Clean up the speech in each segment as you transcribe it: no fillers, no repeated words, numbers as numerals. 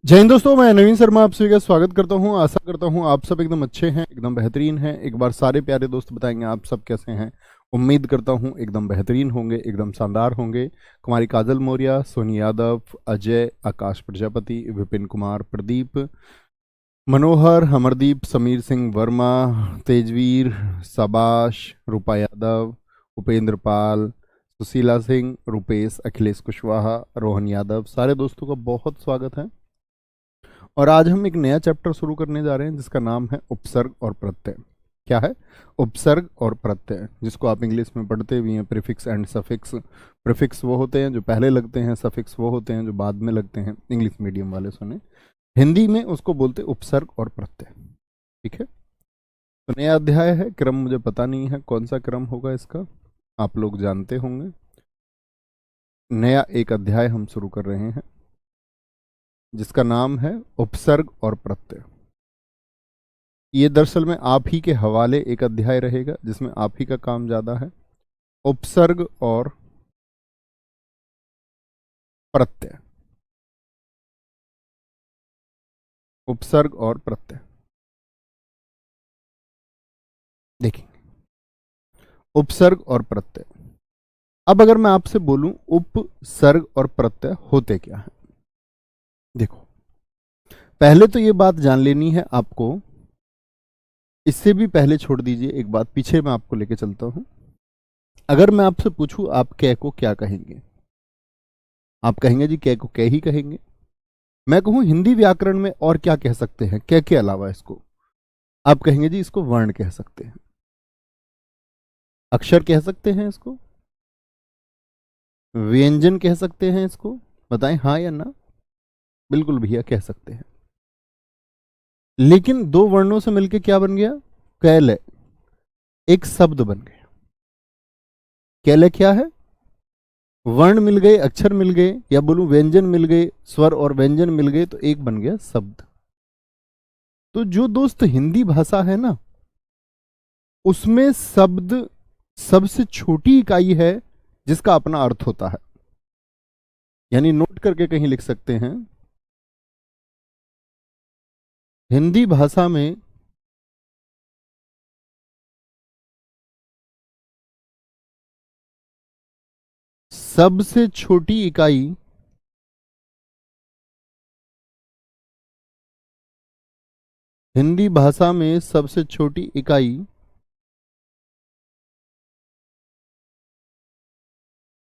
जय हिंद दोस्तों, मैं नवीन शर्मा आप सभी का स्वागत करता हूं। आशा करता हूं आप सब एकदम अच्छे हैं, एकदम बेहतरीन हैं। एक बार सारे प्यारे दोस्त बताएंगे आप सब कैसे हैं। उम्मीद करता हूं एकदम बेहतरीन होंगे, एकदम शानदार होंगे। कुमारी काजल मौर्य, सोनी यादव, अजय, आकाश प्रजापति, विपिन कुमार, प्रदीप, मनोहर, अमरदीप, समीर सिंह वर्मा, तेजवीर, सबाश, रूपा यादव, उपेंद्र पाल, सुशीला सिंह, रुपेश, अखिलेश कुशवाहा, रोहन यादव, सारे दोस्तों का बहुत स्वागत है। और आज हम एक नया चैप्टर शुरू करने जा रहे हैं जिसका नाम है उपसर्ग और प्रत्यय। क्या है? उपसर्ग और प्रत्यय, जिसको आप इंग्लिश में पढ़ते भी हैं प्रीफिक्स एंड सफिक्स। प्रीफिक्स वो होते हैं जो पहले लगते हैं, सफिक्स वो होते हैं जो बाद में लगते हैं। इंग्लिश मीडियम वाले सुने, हिंदी में उसको बोलते उपसर्ग और प्रत्यय। ठीक है, तो नया अध्याय है। क्रम मुझे पता नहीं है कौन सा क्रम होगा इसका, आप लोग जानते होंगे। नया एक अध्याय हम शुरू कर रहे हैं जिसका नाम है उपसर्ग और प्रत्यय। ये दरअसल में आप ही के हवाले एक अध्याय रहेगा जिसमें आप ही का काम ज्यादा है। उपसर्ग और प्रत्यय, उपसर्ग और प्रत्यय देखेंगे। उपसर्ग और प्रत्यय। अब अगर मैं आपसे बोलूं उपसर्ग और प्रत्यय होते क्या है, देखो पहले तो ये बात जान लेनी है आपको। इससे भी पहले छोड़ दीजिए एक बात, पीछे मैं आपको लेके चलता हूं। अगर मैं आपसे पूछूं आप कै को क्या कहेंगे, आप कहेंगे जी कै को कै ही कहेंगे। मैं कहूं हिंदी व्याकरण में और क्या कह सकते हैं कै के अलावा इसको, आप कहेंगे जी इसको वर्ण कह सकते हैं, अक्षर कह सकते हैं इसको, व्यंजन कह सकते हैं इसको। बताएं हाँ या ना। बिल्कुल भैया कह सकते हैं। लेकिन दो वर्णों से मिलकर क्या बन गया? कैलय, एक शब्द बन गया। कैलय क्या है? वर्ण मिल गए, अक्षर मिल गए, या बोलूं व्यंजन मिल गए, स्वर और व्यंजन मिल गए, तो एक बन गया शब्द। तो जो दोस्त हिंदी भाषा है ना, उसमें शब्द सबसे छोटी इकाई है जिसका अपना अर्थ होता है। यानी नोट करके कहीं लिख सकते हैं, हिंदी भाषा में सबसे छोटी इकाई हिंदी भाषा में सबसे छोटी इकाई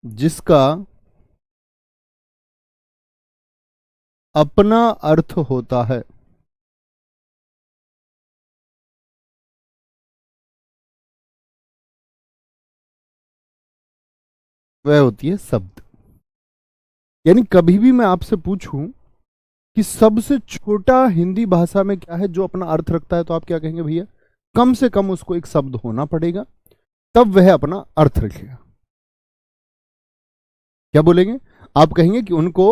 जिसका अपना अर्थ होता है वह होती है शब्द। यानी कभी भी मैं आपसे पूछूं कि सबसे छोटा हिंदी भाषा में क्या है जो अपना अर्थ रखता है, तो आप क्या कहेंगे भैया? कम से कम उसको एक शब्द होना पड़ेगा, तब वह अपना अर्थ रखेगा। क्या बोलेंगे? आप कहेंगे कि उनको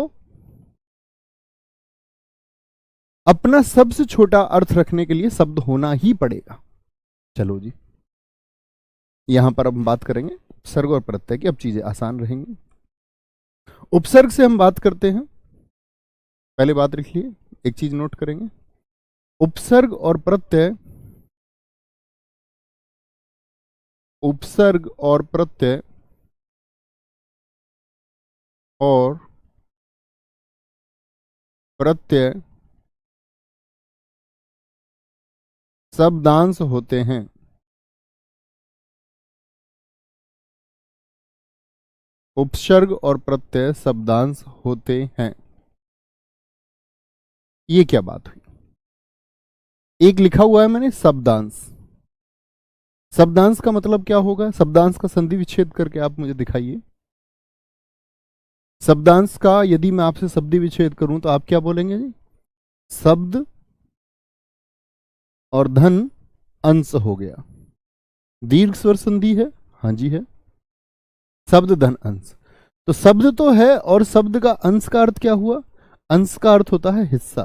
अपना सबसे छोटा अर्थ रखने के लिए शब्द होना ही पड़ेगा। चलो जी, यहां पर हम बात करेंगे उपसर्ग और प्रत्यय की। अब चीजें आसान रहेंगी। उपसर्ग से हम बात करते हैं। पहले बात लिख लिए, एक चीज नोट करेंगे, उपसर्ग और प्रत्यय, उपसर्ग और प्रत्यय और प्रत्यय शब्दांश होते हैं। उपसर्ग और प्रत्यय शब्दांश होते हैं। ये क्या बात हुई? एक लिखा हुआ है मैंने शब्दांश। शब्दांश का मतलब क्या होगा? शब्दांश का संधि विच्छेद करके आप मुझे दिखाइए। शब्दांश का यदि मैं आपसे संधि विच्छेद करूं तो आप क्या बोलेंगे जी? शब्द और धन अंश हो गया। दीर्घ स्वर संधि है, हाँ जी है। शब्द धन अंश, तो शब्द तो है और शब्द का अंश का अर्थ क्या हुआ? अंश का अर्थ होता है हिस्सा।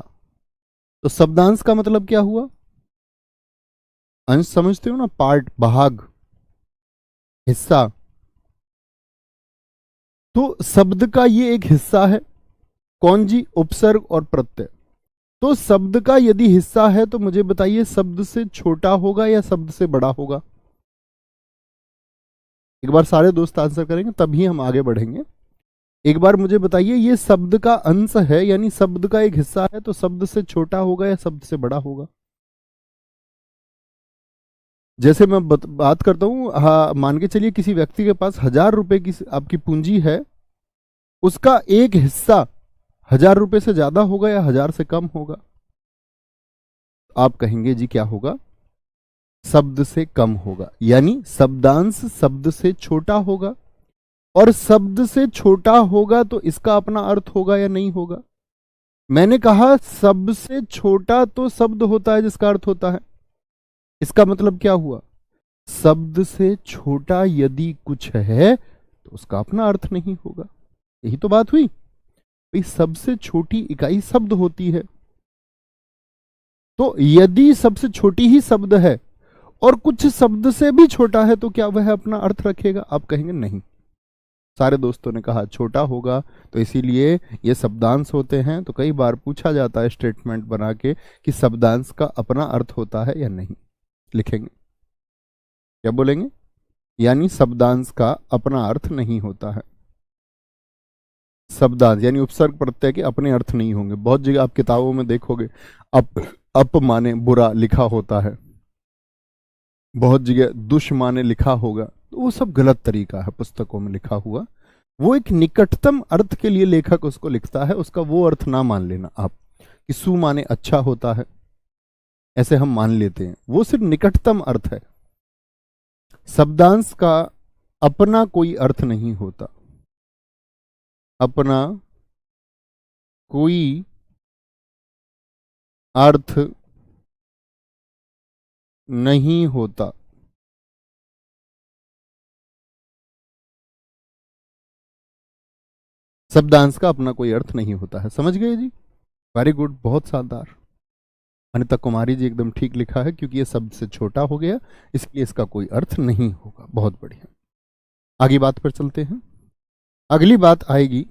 तो शब्दांश का मतलब क्या हुआ? अंश समझते हो ना, पार्ट, भाग, हिस्सा। तो शब्द का ये एक हिस्सा है। कौन जी? उपसर्ग और प्रत्यय। तो शब्द का यदि हिस्सा है तो मुझे बताइए शब्द से छोटा होगा या शब्द से बड़ा होगा? एक बार सारे दोस्त आंसर करेंगे तभी हम आगे बढ़ेंगे। एक बार मुझे बताइए, ये शब्द का अंश है यानी शब्द का एक हिस्सा है, तो शब्द से छोटा होगा या शब्द से बड़ा होगा? जैसे मैं बात करता हूं, हाँ, मान के चलिए किसी व्यक्ति के पास 1000 रुपए की आपकी पूंजी है, उसका एक हिस्सा 1000 रुपए से ज्यादा होगा या 1000 से कम होगा? आप कहेंगे जी क्या होगा? शब्द से कम होगा, यानी शब्दांश शब्द से छोटा होगा। और शब्द से छोटा होगा तो इसका अपना अर्थ होगा या नहीं होगा? मैंने कहा शब्द से छोटा तो शब्द होता है जिसका अर्थ होता है। इसका मतलब क्या हुआ? शब्द से छोटा यदि कुछ है तो उसका अपना अर्थ नहीं होगा। यही तो बात हुई भाई, सबसे छोटी इकाई शब्द होती है। तो यदि सबसे छोटी ही शब्द है और कुछ शब्द से भी छोटा है तो क्या वह अपना अर्थ रखेगा? आप कहेंगे नहीं। सारे दोस्तों ने कहा छोटा होगा, तो इसीलिए ये शब्दांश होते हैं। तो कई बार पूछा जाता है स्टेटमेंट बना के कि शब्दांश का अपना अर्थ होता है या नहीं। लिखेंगे क्या बोलेंगे? यानी शब्दांश का अपना अर्थ नहीं होता है। शब्दांश यानी उपसर्ग प्रत्यय के अपने अर्थ नहीं होंगे। बहुत जगह आप किताबों में देखोगे अप माने बुरा लिखा होता है, बहुत जगह दुष माने लिखा होगा, तो वो सब गलत तरीका है पुस्तकों में लिखा हुआ। वो एक निकटतम अर्थ के लिए लेखक उसको लिखता है, उसका वो अर्थ ना मान लेना आप कि सु माने अच्छा होता है, ऐसे हम मान लेते हैं। वो सिर्फ निकटतम अर्थ है। शब्दांश का अपना कोई अर्थ नहीं होता, अपना कोई अर्थ नहीं होता। शब्दांश का अपना कोई अर्थ नहीं होता है। समझ गए जी? वेरी गुड, बहुत शानदार। अनिता कुमारी जी एकदम ठीक लिखा है, क्योंकि ये शब्द से छोटा हो गया इसलिए इसका कोई अर्थ नहीं होगा। बहुत बढ़िया, आगे बात पर चलते हैं। अगली बात आएगी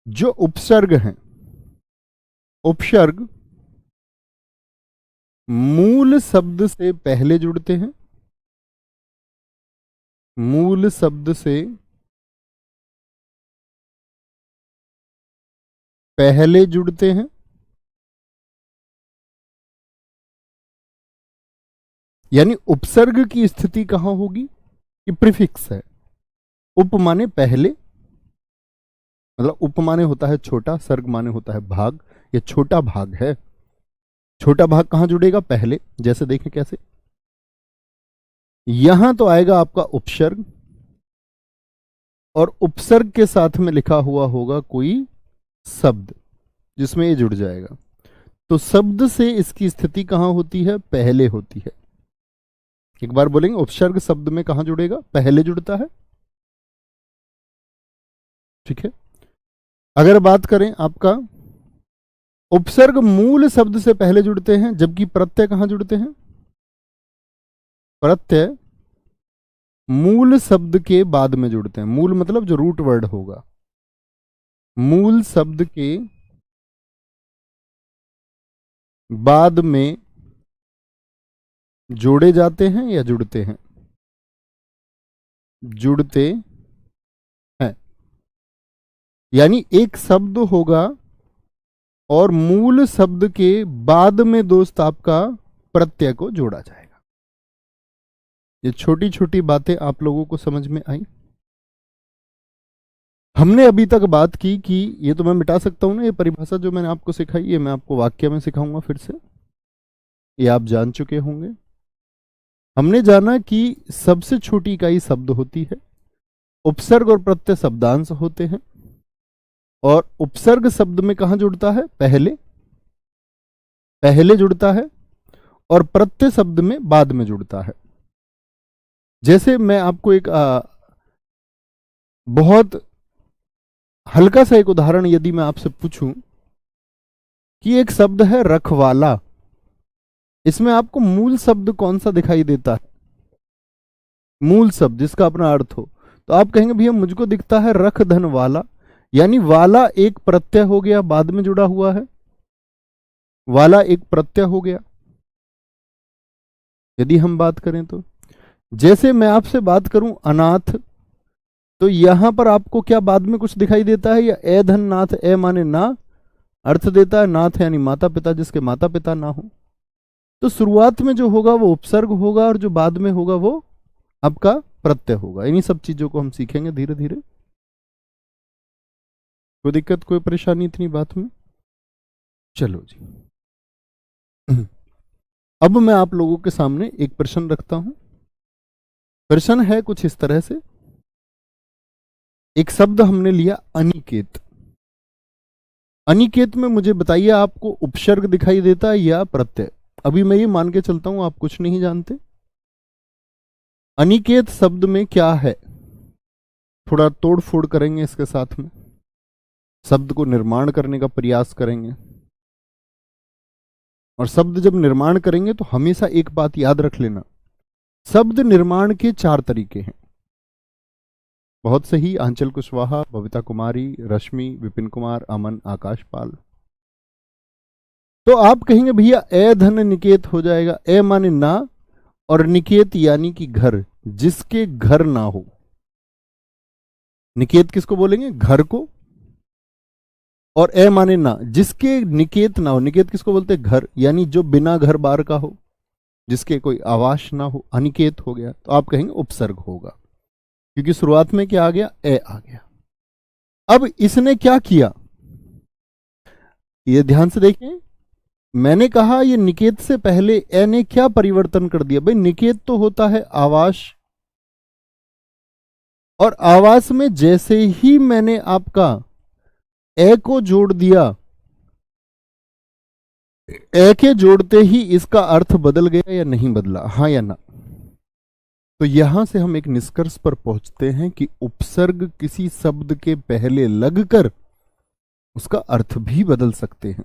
जो उपसर्ग हैं। उपसर्ग मूल शब्द से पहले जुड़ते हैं, मूल शब्द से पहले जुड़ते हैं, यानी उपसर्ग की स्थिति कहां होगी? कि प्रीफिक्स है। उप माने पहले, मतलब उप माने होता है छोटा, सर्ग माने होता है भाग, ये छोटा भाग है। छोटा भाग कहां जुड़ेगा? पहले। जैसे देखें कैसे, यहां तो आएगा आपका उपसर्ग और उपसर्ग के साथ में लिखा हुआ होगा कोई शब्द जिसमें ये जुड़ जाएगा। तो शब्द से इसकी स्थिति कहां होती है? पहले होती है। एक बार बोलेंगे, उपसर्ग शब्द में कहां जुड़ेगा? पहले जुड़ता है। ठीक है। अगर बात करें आपका, उपसर्ग मूल शब्द से पहले जुड़ते हैं, जबकि प्रत्यय कहां जुड़ते हैं? प्रत्यय मूल शब्द के बाद में जुड़ते हैं। मूल मतलब जो रूट वर्ड होगा, मूल शब्द के बाद में जोड़े जाते हैं या जुड़ते हैं? जुड़ते हैं। यानी एक शब्द होगा और मूल शब्द के बाद में दोस्त आपका प्रत्यय को जोड़ा जाएगा। ये छोटी छोटी बातें आप लोगों को समझ में आई? हमने अभी तक बात की कि ये तो मैं मिटा सकता हूं ना, ये परिभाषा जो मैंने आपको सिखाई, ये मैं आपको वाक्य में सिखाऊंगा फिर से, ये आप जान चुके होंगे। हमने जाना कि सबसे छोटी इकाई शब्द होती है, उपसर्ग और प्रत्यय शब्दांश होते हैं, और उपसर्ग शब्द में कहां जुड़ता है? पहले, पहले जुड़ता है, और प्रत्यय शब्द में बाद में जुड़ता है। जैसे मैं आपको एक बहुत हल्का सा एक उदाहरण यदि मैं आपसे पूछूं कि एक शब्द है रखवाला, इसमें आपको मूल शब्द कौन सा दिखाई देता है? मूल शब्द जिसका अपना अर्थ हो। तो आप कहेंगे भैया मुझको दिखता है रख धन वाला, यानी वाला एक प्रत्यय हो गया, बाद में जुड़ा हुआ है। वाला एक प्रत्यय हो गया। यदि हम बात करें तो जैसे मैं आपसे बात करूं अनाथ, तो यहां पर आपको क्या बाद में कुछ दिखाई देता है, या ए धन नाथ, ए माने ना अर्थ देता है, नाथ यानी माता पिता, जिसके माता पिता ना हो। तो शुरुआत में जो होगा वो उपसर्ग होगा, और जो बाद में होगा वो आपका प्रत्यय होगा। इन्हीं सब चीजों को हम सीखेंगे धीरे धीरे। कोई दिक्कत, कोई परेशानी इतनी बात में? चलो जी। अब मैं आप लोगों के सामने एक प्रश्न रखता हूं। प्रश्न है कुछ इस तरह से। एक शब्द हमने लिया अनिकेत। अनिकेत में मुझे बताइए आपको उपसर्ग दिखाई देता है या प्रत्यय? अभी मैं ये मान के चलता हूं आप कुछ नहीं जानते। अनिकेत शब्द में क्या है, थोड़ा तोड़ फोड़ करेंगे इसके साथ में, शब्द को निर्माण करने का प्रयास करेंगे। और शब्द जब निर्माण करेंगे तो हमेशा एक बात याद रख लेना, शब्द निर्माण के 4 तरीके हैं। बहुत सही, आंचल कुशवाहा, बबीता कुमारी, रश्मि, विपिन कुमार, अमन, आकाश पाल। तो आप कहेंगे भैया ए धन निकेत हो जाएगा। ए माने ना, और निकेत यानी कि घर, जिसके घर ना हो। निकेत किसको बोलेंगे? घर को। और ए माने ना, जिसके निकेत ना हो। निकेत किसको बोलते हैं? घर, यानी जो बिना घर बार का हो, जिसके कोई आवास ना हो, अनिकेत हो गया। तो आप कहेंगे उपसर्ग होगा, क्योंकि शुरुआत में क्या आ गया? ए आ गया। अब इसने क्या किया, ये ध्यान से देखें। मैंने कहा ये निकेत से पहले ए ने क्या परिवर्तन कर दिया? भाई निकेत तो होता है आवास, और आवास में जैसे ही मैंने आपका ए को जोड़ दिया, ए के जोड़ते ही इसका अर्थ बदल गया या नहीं बदला? हाँ या ना? तो यहां से हम एक निष्कर्ष पर पहुंचते हैं कि उपसर्ग किसी शब्द के पहले लगकर उसका अर्थ भी बदल सकते हैं।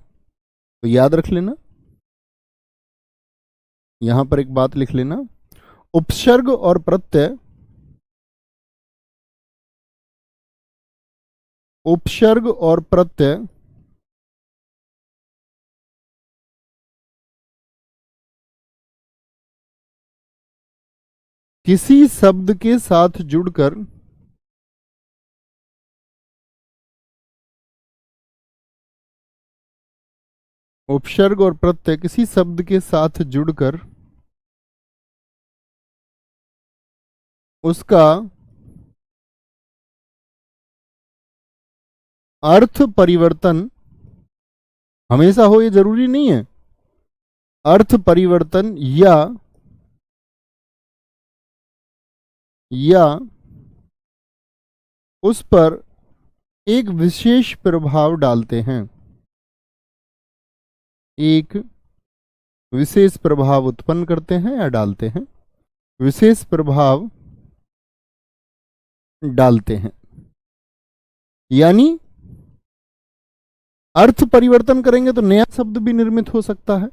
तो याद रख लेना, यहां पर एक बात लिख लेना, उपसर्ग और प्रत्यय, उपसर्ग और प्रत्यय किसी शब्द के साथ जुड़कर उपसर्ग और प्रत्यय किसी शब्द के साथ जुड़कर उसका अर्थ परिवर्तन हमेशा हो, ये जरूरी नहीं है। अर्थ परिवर्तन या उस पर एक विशेष प्रभाव डालते हैं, एक विशेष प्रभाव उत्पन्न करते हैं या डालते हैं, विशेष प्रभाव डालते हैं। यानी अर्थ परिवर्तन करेंगे तो नया शब्द भी निर्मित हो सकता है,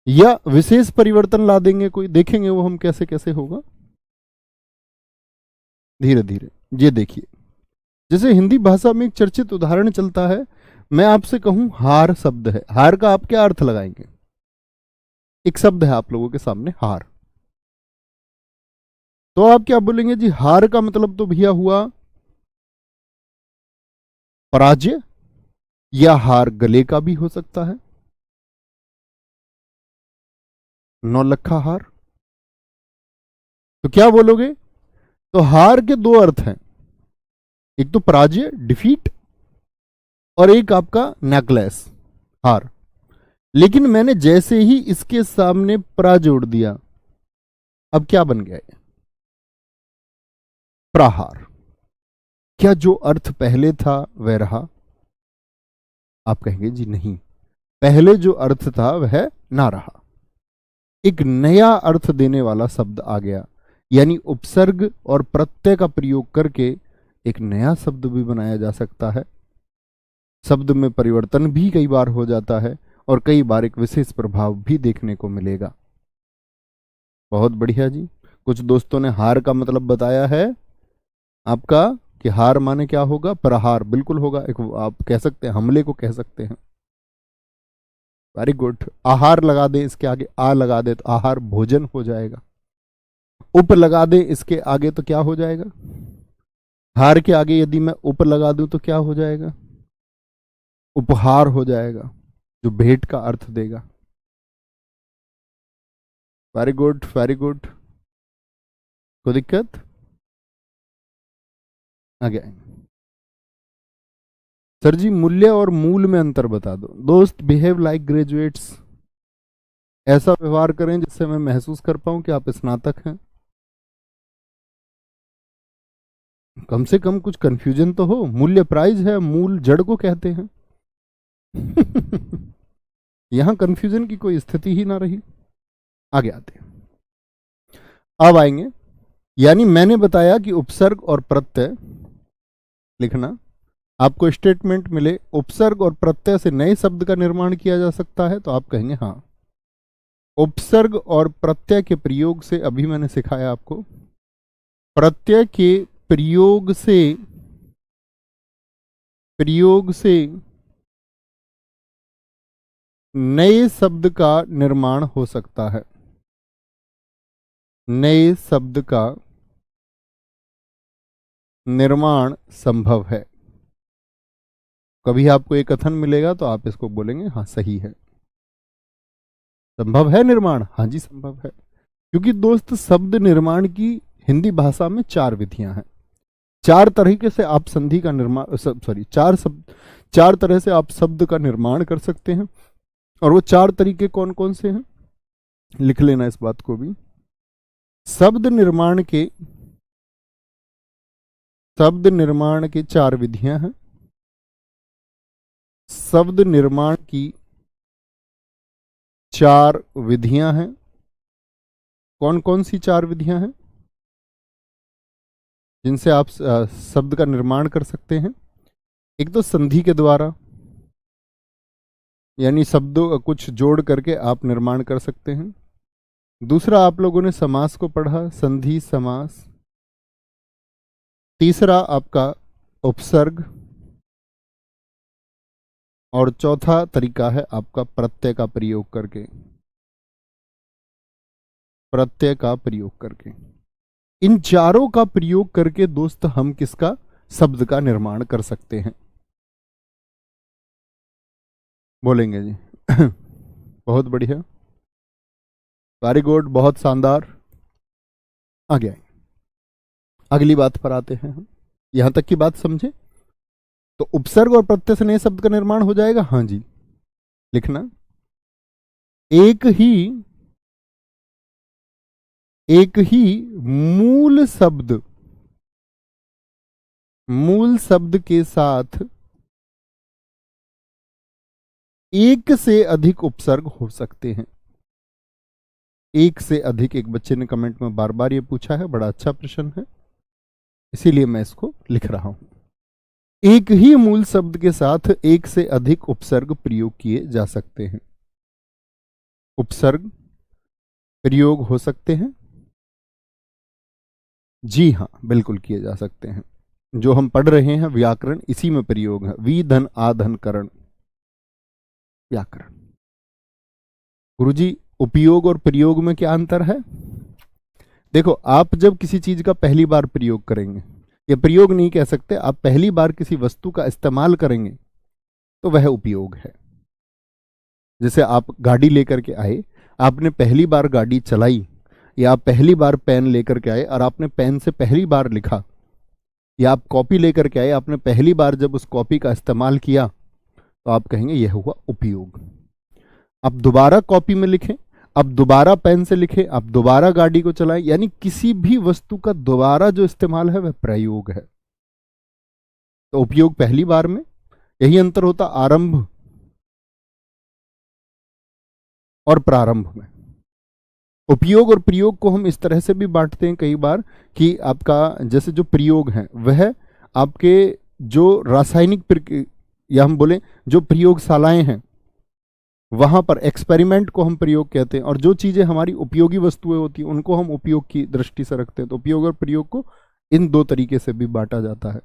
या विशेष परिवर्तन ला देंगे कोई, देखेंगे वो हम कैसे कैसे होगा धीरे धीरे। ये देखिए, जैसे हिंदी भाषा में एक चर्चित उदाहरण चलता है। मैं आपसे कहूं हार शब्द है, हार का आप क्या अर्थ लगाएंगे? एक शब्द है आप लोगों के सामने हार, तो आप क्या बोलेंगे जी? हार का मतलब तो भैया हुआ पराजय, या हार गले का भी हो सकता है, नौलखा हार। तो क्या बोलोगे? तो हार के 2 अर्थ हैं, एक तो पराजय डिफीट, और एक आपका नेकलेस हार। लेकिन मैंने जैसे ही इसके सामने प्रा जोड़ दिया, अब क्या बन गया? ये प्रहार। क्या जो अर्थ पहले था वह रहा? आप कहेंगे जी नहीं, पहले जो अर्थ था वह ना रहा, एक नया अर्थ देने वाला शब्द आ गया। यानी उपसर्ग और प्रत्यय का प्रयोग करके एक नया शब्द भी बनाया जा सकता है। शब्द में परिवर्तन भी कई बार हो जाता है, और कई बार एक विशेष प्रभाव भी देखने को मिलेगा। बहुत बढ़िया जी। कुछ दोस्तों ने हार का मतलब बताया है आपका, कि हार माने क्या होगा? प्रहार, बिल्कुल होगा। एक आप कह सकते हैं हमले को कह सकते हैं। Very good. आहार लगा दें इसके आगे, आ लगा दे तो आहार भोजन हो जाएगा। उप लगा दें इसके आगे तो क्या हो जाएगा? हार के आगे यदि मैं उप लगा दूं तो क्या हो जाएगा? उपहार हो जाएगा, जो भेंट का अर्थ देगा। Very good very good. कोई दिक्कत? आगे सर जी, मूल्य और मूल में अंतर बता दो। दोस्त, बिहेव लाइक ग्रेजुएट्स। ऐसा व्यवहार करें जिससे मैं महसूस कर पाऊं कि आप स्नातक हैं। कम से कम कुछ कंफ्यूजन तो हो। मूल्य प्राइज है, मूल जड़ को कहते हैं। यहां कंफ्यूजन की कोई स्थिति ही ना रही। आगे आते हैं, अब आएंगे। यानी मैंने बताया कि उपसर्ग और प्रत्यय लिखना। आपको स्टेटमेंट मिले उपसर्ग और प्रत्यय से नए शब्द का निर्माण किया जा सकता है, तो आप कहेंगे हाँ। उपसर्ग और प्रत्यय के प्रयोग से, अभी मैंने सिखाया आपको, प्रत्यय के प्रयोग से नए शब्द का निर्माण हो सकता है। नए शब्द का निर्माण संभव है। कभी आपको एक कथन मिलेगा तो आप इसको बोलेंगे हाँ सही है। संभव है निर्माण? हाँ जी संभव है। क्योंकि दोस्त, शब्द निर्माण की हिंदी भाषा में 4 विधियां हैं। 4 तरीके से आप संधि का निर्माण, सॉरी, 4 तरह से आप शब्द का निर्माण कर सकते हैं। और वो 4 तरीके कौन कौन से हैं, लिख लेना इस बात को भी। शब्द निर्माण के 4 विधियां हैं। शब्द निर्माण की 4 विधियां हैं। कौन कौन सी 4 विधियां हैं जिनसे आप शब्द का निर्माण कर सकते हैं? एक तो संधि के द्वारा, यानी शब्दों कुछ जोड़ करके आप निर्माण कर सकते हैं। दूसरा, आप लोगों ने समास को पढ़ा, संधि समास। तीसरा आपका उपसर्ग। और चौथा तरीका है आपका प्रत्यय का प्रयोग करके। प्रत्यय का प्रयोग करके, इन चारों का प्रयोग करके दोस्त हम किसका, शब्द का निर्माण कर सकते हैं? बोलेंगे जी? बहुत बढ़िया, वेरी गुड, बहुत शानदार। आगे आए, अगली बात पर आते हैं हम। यहां तक की बात समझे? तो उपसर्ग और प्रत्यय से नए शब्द का निर्माण हो जाएगा। हाँ जी, लिखना। एक ही मूल शब्द के साथ एक से अधिक उपसर्ग हो सकते हैं। एक से अधिक, एक बच्चे ने कमेंट में बार बार ये पूछा है, बड़ा अच्छा प्रश्न है, इसीलिए मैं इसको लिख रहा हूं। एक ही मूल शब्द के साथ एक से अधिक उपसर्ग प्रयोग किए जा सकते हैं। उपसर्ग प्रयोग हो सकते हैं? जी हाँ, बिल्कुल किए जा सकते हैं। जो हम पढ़ रहे हैं व्याकरण, इसी में प्रयोग है। वी धन आधन करण, व्याकरण। गुरुजी, उपयोग और प्रयोग में क्या अंतर है? देखो, आप जब किसी चीज का पहली बार प्रयोग करेंगे, ये प्रयोग नहीं कह सकते, आप पहली बार किसी वस्तु का इस्तेमाल करेंगे तो वह उपयोग है। जैसे आप गाड़ी लेकर के आए, आपने पहली बार गाड़ी चलाई, या आप पहली बार पेन लेकर के आए और आपने पेन से पहली बार लिखा, या आप कॉपी लेकर के आए, आपने पहली बार जब उस कॉपी का इस्तेमाल किया, तो आप कहेंगे यह हुआ उपयोग। अब दोबारा कॉपी में लिखें, अब दोबारा पेन से लिखें, आप दोबारा गाड़ी को चलाएं, यानी किसी भी वस्तु का दोबारा जो इस्तेमाल है वह प्रयोग है। तो उपयोग पहली बार में, यही अंतर होता आरंभ और प्रारंभ में। उपयोग और प्रयोग को हम इस तरह से भी बांटते हैं कई बार कि आपका जैसे जो प्रयोग है वह आपके जो रासायनिक, या हम बोलें जो प्रयोगशालाएं हैं, वहां पर एक्सपेरिमेंट को हम प्रयोग कहते हैं। और जो चीजें हमारी उपयोगी वस्तुएं होती हैं उनको हम उपयोग की दृष्टि से रखते हैं। तो उपयोग और प्रयोग को इन 2 तरीके से भी बांटा जाता है।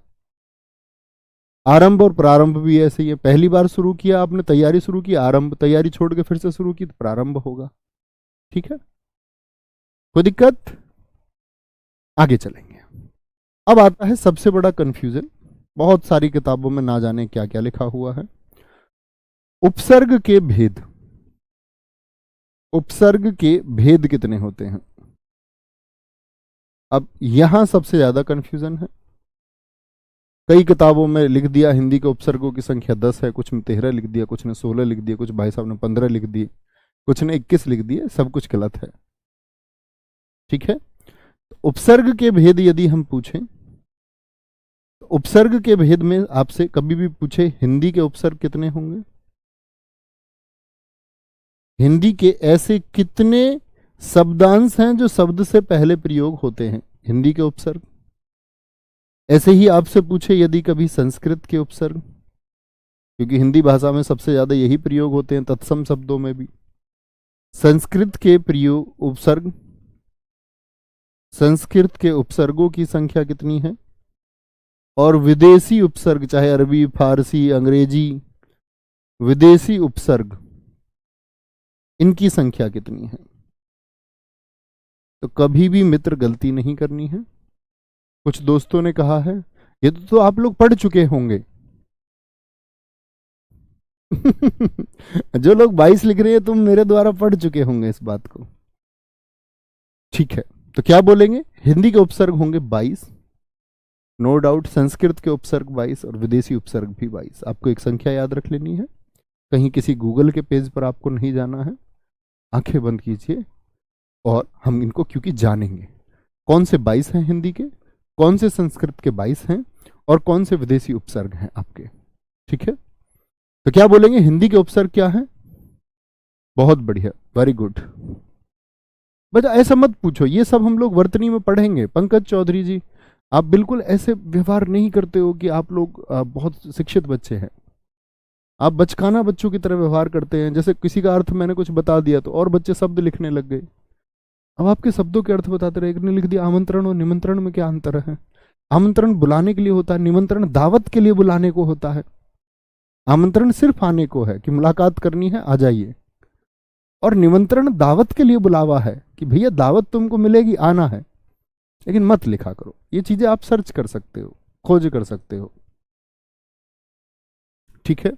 आरंभ और प्रारंभ भी ऐसे ही है, पहली बार शुरू किया आपने, तैयारी शुरू की, आरंभ, तैयारी छोड़ के फिर से शुरू की तो प्रारंभ होगा। ठीक है, कोई दिक्कत? आगे चलेंगे। अब आता है सबसे बड़ा कंफ्यूजन, बहुत सारी किताबों में ना जाने क्या क्या लिखा हुआ है। उपसर्ग के भेद। उपसर्ग के भेद कितने होते हैं? अब यहां सबसे ज्यादा कंफ्यूजन है। कई किताबों में लिख दिया हिंदी के उपसर्गों की संख्या 10 है, कुछ में 13 लिख दिया, कुछ ने 16 लिख दिया, कुछ भाई साहब ने 15 लिख दिए, कुछ ने 21 लिख दिए, सब कुछ गलत है। ठीक है, तो उपसर्ग के भेद यदि हम पूछें, तो उपसर्ग के भेद में आपसे कभी भी पूछे हिंदी के उपसर्ग कितने होंगे, हिंदी के ऐसे कितने शब्दांश हैं जो शब्द से पहले प्रयोग होते हैं, हिंदी के उपसर्ग। ऐसे ही आपसे पूछे यदि कभी संस्कृत के उपसर्ग, क्योंकि हिंदी भाषा में सबसे ज्यादा यही प्रयोग होते हैं तत्सम शब्दों में भी, संस्कृत के प्रयोग उपसर्ग, संस्कृत के उपसर्गों की संख्या कितनी है, और विदेशी उपसर्ग चाहे अरबी, फारसी, अंग्रेजी, विदेशी उपसर्ग, इनकी संख्या कितनी है। तो कभी भी मित्र गलती नहीं करनी है। कुछ दोस्तों ने कहा है ये तो आप लोग पढ़ चुके होंगे। जो लोग 22 लिख रहे हैं तुम मेरे द्वारा पढ़ चुके होंगे इस बात को। ठीक है, तो क्या बोलेंगे, हिंदी के उपसर्ग होंगे 22, नो डाउट, संस्कृत के उपसर्ग 22 और विदेशी उपसर्ग भी 22। आपको एक संख्या याद रख लेनी है, कहीं किसी गूगल के पेज पर आपको नहीं जाना है, आंखें बंद कीजिए और हम इनको क्योंकि जानेंगे कौन से 22 हैं हिंदी के, कौन से संस्कृत के 22 हैं और कौन से विदेशी उपसर्ग हैं आपके। ठीक है, तो क्या बोलेंगे, हिंदी के उपसर्ग क्या है? बहुत बढ़िया, वेरी गुड। बस ऐसा मत पूछो, ये सब हम लोग वर्तनी में पढ़ेंगे। पंकज चौधरी जी, आप बिल्कुल ऐसे व्यवहार नहीं करते हो कि आप लोग बहुत शिक्षित बच्चे हैं। आप बचकाना बच्चों की तरह व्यवहार करते हैं, जैसे किसी का अर्थ मैंने कुछ बता दिया तो और बच्चे शब्द लिखने लग गए। अब आपके शब्दों के अर्थ बताते रहे, एक ने लिख दिया आमंत्रण और निमंत्रण में क्या अंतर है। आमंत्रण बुलाने के लिए होता है, निमंत्रण दावत के लिए बुलाने को होता है। आमंत्रण सिर्फ आने को है कि मुलाकात करनी है आ जाइए, और निमंत्रण दावत के लिए बुलावा है कि भैया दावत तुमको मिलेगी, आना है। लेकिन मत लिखा करो, ये चीजें आप सर्च कर सकते हो, खोज कर सकते हो। ठीक है,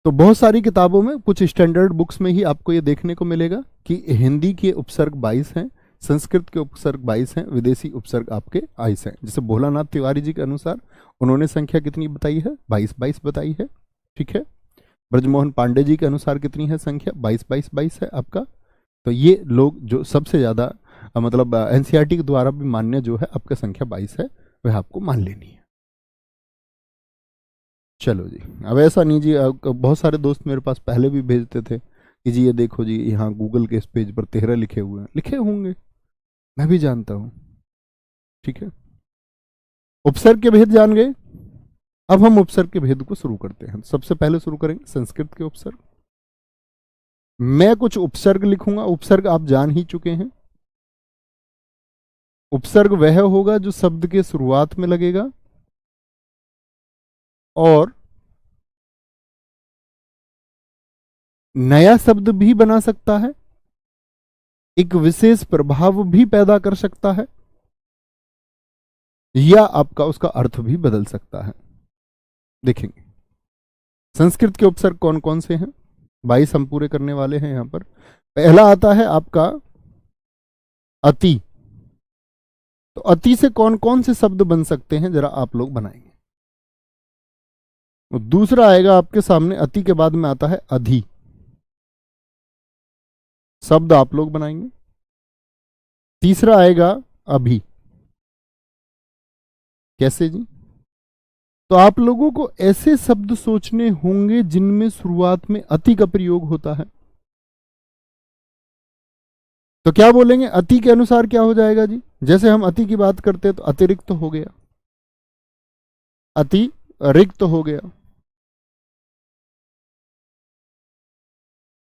तो बहुत सारी किताबों में, कुछ स्टैंडर्ड बुक्स में ही आपको ये देखने को मिलेगा कि हिंदी के उपसर्ग 22 हैं, संस्कृत के उपसर्ग 22 हैं, विदेशी उपसर्ग आपके 22 हैं। जैसे भोलानाथ तिवारी जी के अनुसार उन्होंने संख्या कितनी बताई है, 22 बताई है। ठीक है, ब्रजमोहन पांडे जी के अनुसार कितनी है संख्या, 22 है आपका। तो ये लोग जो सबसे ज्यादा मतलब एनसीईआरटी के द्वारा भी मान्य जो है आपका संख्या 22 है, वह आपको मान लेनी है। चलो जी, अब ऐसा नहीं जी, बहुत सारे दोस्त मेरे पास पहले भी भेजते थे कि जी ये देखो जी यहाँ गूगल के इस पेज पर 13 लिखे हुए हैं, लिखे होंगे, मैं भी जानता हूँ। ठीक है, उपसर्ग के भेद जान गए। अब हम उपसर्ग के भेद को शुरू करते हैं। सबसे पहले शुरू करेंगे संस्कृत के उपसर्ग। मैं कुछ उपसर्ग लिखूंगा, उपसर्ग आप जान ही चुके हैं। उपसर्ग वह होगा जो शब्द के शुरुआत में लगेगा और नया शब्द भी बना सकता है, एक विशेष प्रभाव भी पैदा कर सकता है, या आपका उसका अर्थ भी बदल सकता है। देखेंगे संस्कृत के उपसर्ग कौन कौन से हैं, 22 हम पूरे करने वाले हैं यहां पर। पहला आता है आपका अति। तो अति से कौन कौन से शब्द बन सकते हैं जरा आप लोग बनाएंगे। तो दूसरा आएगा आपके सामने, अति के बाद में आता है अधि, शब्द आप लोग बनाएंगे। तीसरा आएगा अभी। कैसे जी? तो आप लोगों को ऐसे शब्द सोचने होंगे जिनमें शुरुआत में अति का प्रयोग होता है। तो क्या बोलेंगे, अति के अनुसार क्या हो जाएगा जी, जैसे हम अति की बात करते हैं तो अतिरिक्त तो हो गया, अति रिक्त हो गया,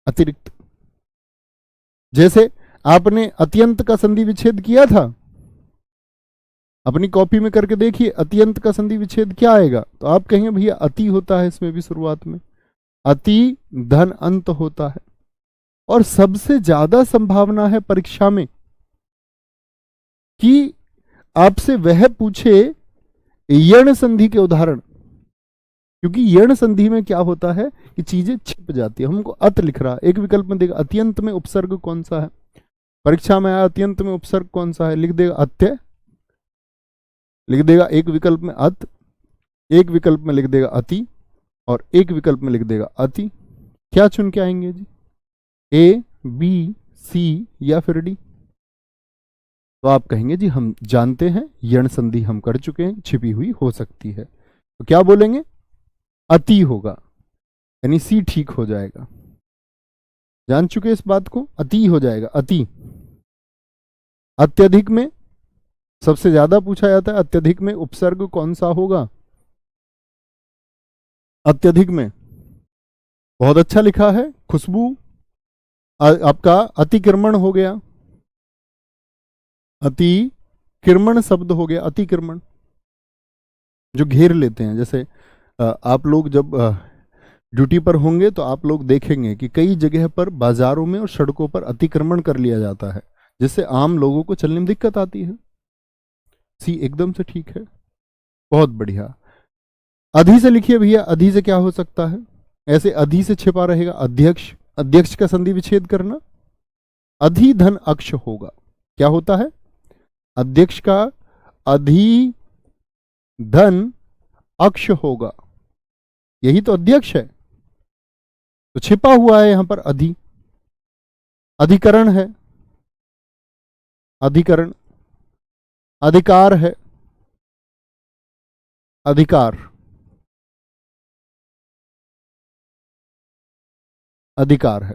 अतिरिक्त। जैसे आपने अत्यंत का संधि विच्छेद किया था, अपनी कॉपी में करके देखिए अत्यंत का संधि विच्छेद क्या आएगा, तो आप कहेंगे भैया अति होता है, इसमें भी शुरुआत में अति धन अंत होता है। और सबसे ज्यादा संभावना है परीक्षा में कि आपसे वह पूछे यण संधि के उदाहरण, क्योंकि यण संधि में क्या होता है कि चीजें छिप जाती है। हमको अत लिख रहा है, एक विकल्प में देगा अत्यंत में उपसर्ग कौन सा है, परीक्षा में आया अत्यंत में उपसर्ग कौन सा है, लिख देगा अत्य, लिख देगा एक विकल्प में अत, एक विकल्प में लिख देगा अति, और एक विकल्प में लिख देगा अति। क्या चुन के आएंगे जी, ए बी सी या फिर डी? तो आप कहेंगे जी हम जानते हैं यण संधि हम कर चुके हैं, छिपी हुई हो सकती है, तो क्या बोलेंगे, अति होगा, यानी सी ठीक हो जाएगा। जान चुके इस बात को, अति हो जाएगा, अति। अत्यधिक में सबसे ज्यादा पूछा जाता है, अत्यधिक में उपसर्ग कौन सा होगा, अत्यधिक में बहुत अच्छा लिखा है खुशबू, आपका अतिक्रमण हो गया, अतिक्रमण शब्द हो गया, अतिक्रमण जो घेर लेते हैं। जैसे आप लोग जब ड्यूटी पर होंगे तो आप लोग देखेंगे कि कई जगह पर बाजारों में और सड़कों पर अतिक्रमण कर लिया जाता है, जिससे आम लोगों को चलने में दिक्कत आती है। सी एकदम से ठीक है, बहुत बढ़िया। अधि से लिखिए भैया, अधि से क्या हो सकता है, ऐसे अधि से छिपा रहेगा अध्यक्ष, अध्यक्ष का संधि विच्छेद करना, अधि धन अक्ष होगा। क्या होता है, अध्यक्ष का अधि धन अक्ष होगा, यही तो अध्यक्ष है, तो छिपा हुआ है यहां पर अधि। अधिकरण है, अधिकरण, अधिकार है, अधिकार, अधिकार है,